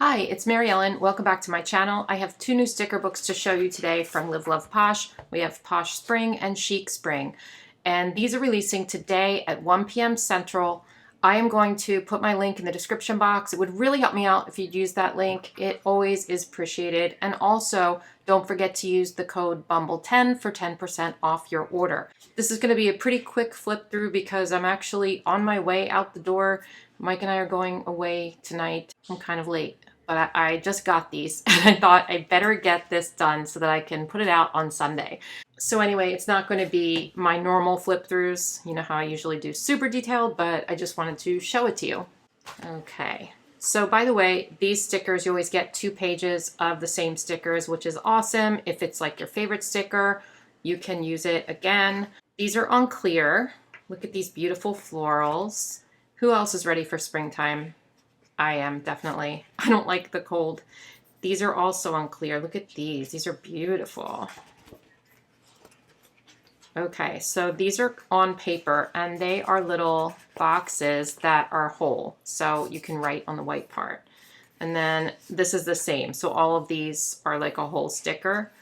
Hi, it's Mary Ellen. Welcome back to my channel. I have two new sticker books to show you today from Live Love Posh. We have Posh Spring and Chic Spring. And these are releasing today at 1 p.m. Central. I am going to put my link in the description box. It would really help me out if you'd use that link. It always is appreciated. And also, don't forget to use the code BUMBLE10 for 10% off your order. This is going to be a pretty quick flip through because I'm actually on my way out the door. Mike and I are going away tonight. I'm kind of late, but I just got these and I thought I better get this done so that I can put it out on Sunday. So anyway, it's not going to be my normal flip throughs. You know how I usually do super detailed, but I just wanted to show it to you. Okay. So by the way, these stickers, you always get 2 pages of the same stickers, which is awesome. If it's like your favorite sticker, you can use it again. These are on clear. Look at these beautiful florals. Who else is ready for springtime? I am, definitely. I don't like the cold. These are also on clear. Look at these. These are beautiful. Okay, so these are on paper and they are little boxes that are whole. So you can write on the white part. And then this is the same. So all of these are like a whole sticker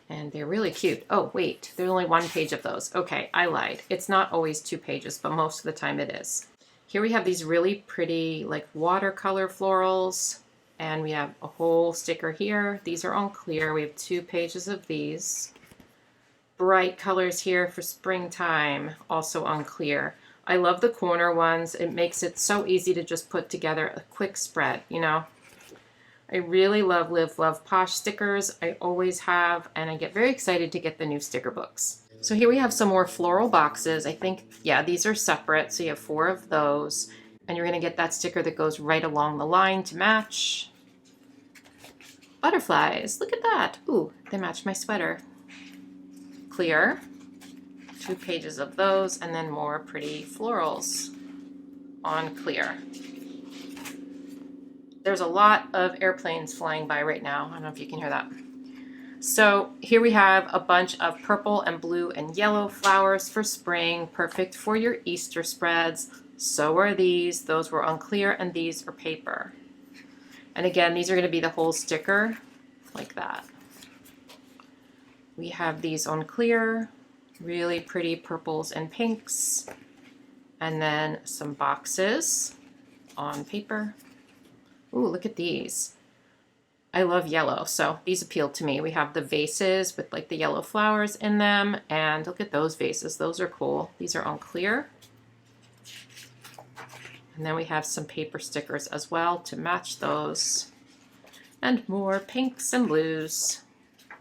and they're really cute. Oh, wait, there's only 1 page of those. Okay, I lied. It's not always 2 pages, but most of the time it is. Here we have these really pretty like watercolor florals and we have a whole sticker here. These are on clear. We have 2 pages of these. Bright colors here for springtime, also on clear. I love the corner ones. It makes it so easy to just put together a quick spread, you know. I really love Live Love Posh stickers. I always have, and I get very excited to get the new sticker books. So here we have some more floral boxes. I think, yeah, these are separate. So you have 4 of those. And you're going to get that sticker that goes right along the line to match. Butterflies. Look at that. Ooh, they match my sweater. Clear. 2 pages of those. And then more pretty florals on clear. There's a lot of airplanes flying by right now. I don't know if you can hear that. So here we have a bunch of purple and blue and yellow flowers for spring, perfect for your Easter spreads. So are these. Those were on clear and these are paper. And again, these are going to be the whole sticker like that. We have these on clear, really pretty purples and pinks. And then some boxes on paper. Ooh, look at these. I love yellow, so these appeal to me. We have the vases with like the yellow flowers in them, and look at those vases. Those are cool. These are on clear. And then we have some paper stickers as well to match those. And more pinks and blues,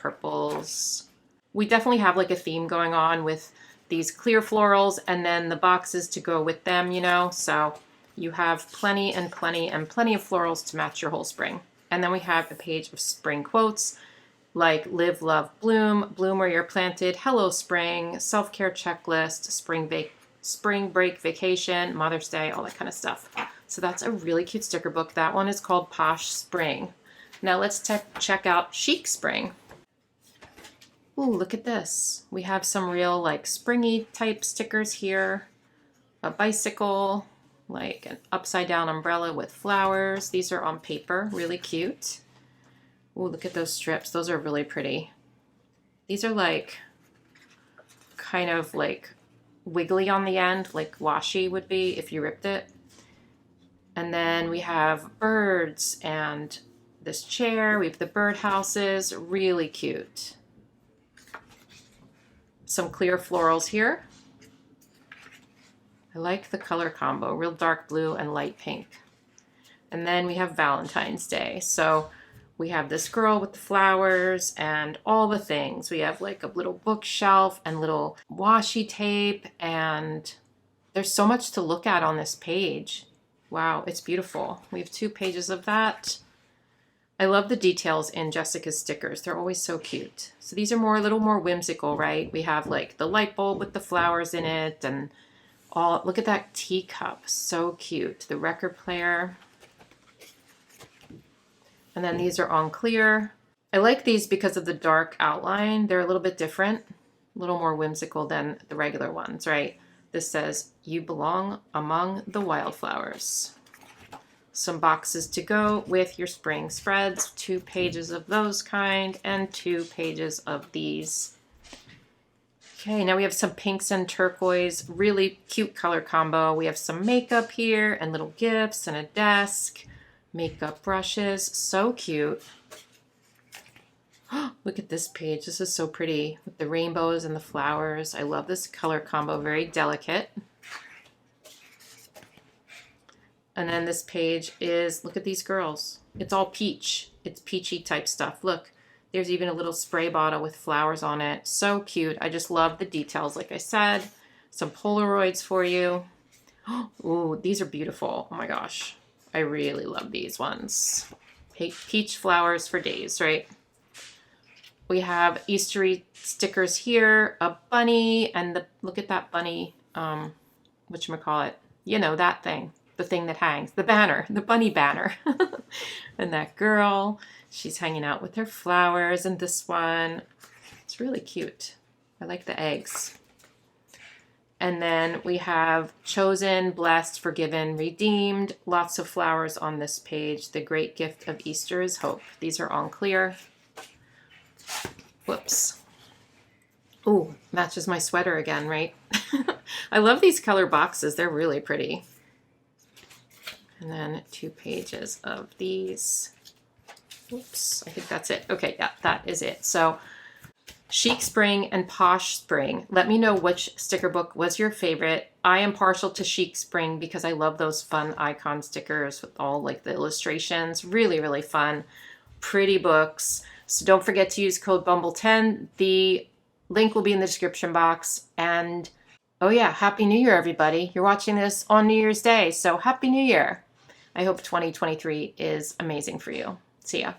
purples. We definitely have like a theme going on with these clear florals and then the boxes to go with them, you know. So you have plenty and plenty and plenty of florals to match your whole spring. And then we have a page of spring quotes like live, love, bloom, bloom where you're planted, hello spring, self-care checklist, spring break vacation, Mother's Day, all that kind of stuff. So that's a really cute sticker book. That one is called Posh Spring. Now let's check out Chic Spring. Ooh, look at this. We have some real like springy type stickers here. A bicycle, like an upside down umbrella with flowers. These are on paper, really cute. Ooh, look at those strips. Those are really pretty. These are like kind of like wiggly on the end, like washi would be if you ripped it. And then we have birds and this chair. We have the bird houses, really cute. Some clear florals here. I like the color combo, real dark blue and light pink. And then we have Valentine's Day. So we have this girl with the flowers and all the things. We have like a little bookshelf and little washi tape, and there's so much to look at on this page. Wow, it's beautiful. We have 2 pages of that. I love the details in Jessica's stickers. They're always so cute. So these are a little more whimsical, right? We have like the light bulb with the flowers in it and all, look at that teacup, so cute. The record player. And then these are on clear. I like these because of the dark outline. They're a little bit different, a little more whimsical than the regular ones, right? This says, you belong among the wildflowers. some boxes to go with your spring spreads. 2 pages of those kind and 2 pages of these. Okay, now we have some pinks and turquoise, really cute color combo. We have some makeup here and little gifts and a desk, makeup brushes, so cute. Look at this page. This is so pretty with the rainbows and the flowers. I love this color combo, very delicate. And then this page is, look at these girls. It's all peach. It's peachy type stuff. Look, there's even a little spray bottle with flowers on it. So cute. I just love the details, like I said. Some Polaroids for you. Ooh, these are beautiful. Oh my gosh. I really love these ones. Peach flowers for days, right? We have Eastery stickers here, a bunny, and look at that bunny, whatchamacallit, you know, that thing, the thing that hangs, the banner, the bunny banner. And that girl, she's hanging out with her flowers, and this one, it's really cute. I like the eggs. And then we have chosen, blessed, forgiven, redeemed. Lots of flowers on this page. The great gift of Easter is hope. These are all clear. Whoops. Ooh, matches my sweater again, right? I love these color boxes. They're really pretty. And then 2 pages of these. Oops, I think that's it. Okay, yeah, that is it. So Chic Spring and Posh Spring. Let me know which sticker book was your favorite. I am partial to Chic Spring because I love those fun icon stickers with all like the illustrations. Really, really fun. Pretty books. So don't forget to use code Bumble10. The link will be in the description box. And oh yeah, Happy New Year, everybody. You're watching this on New Year's Day, so Happy New Year. I hope 2023 is amazing for you. See ya.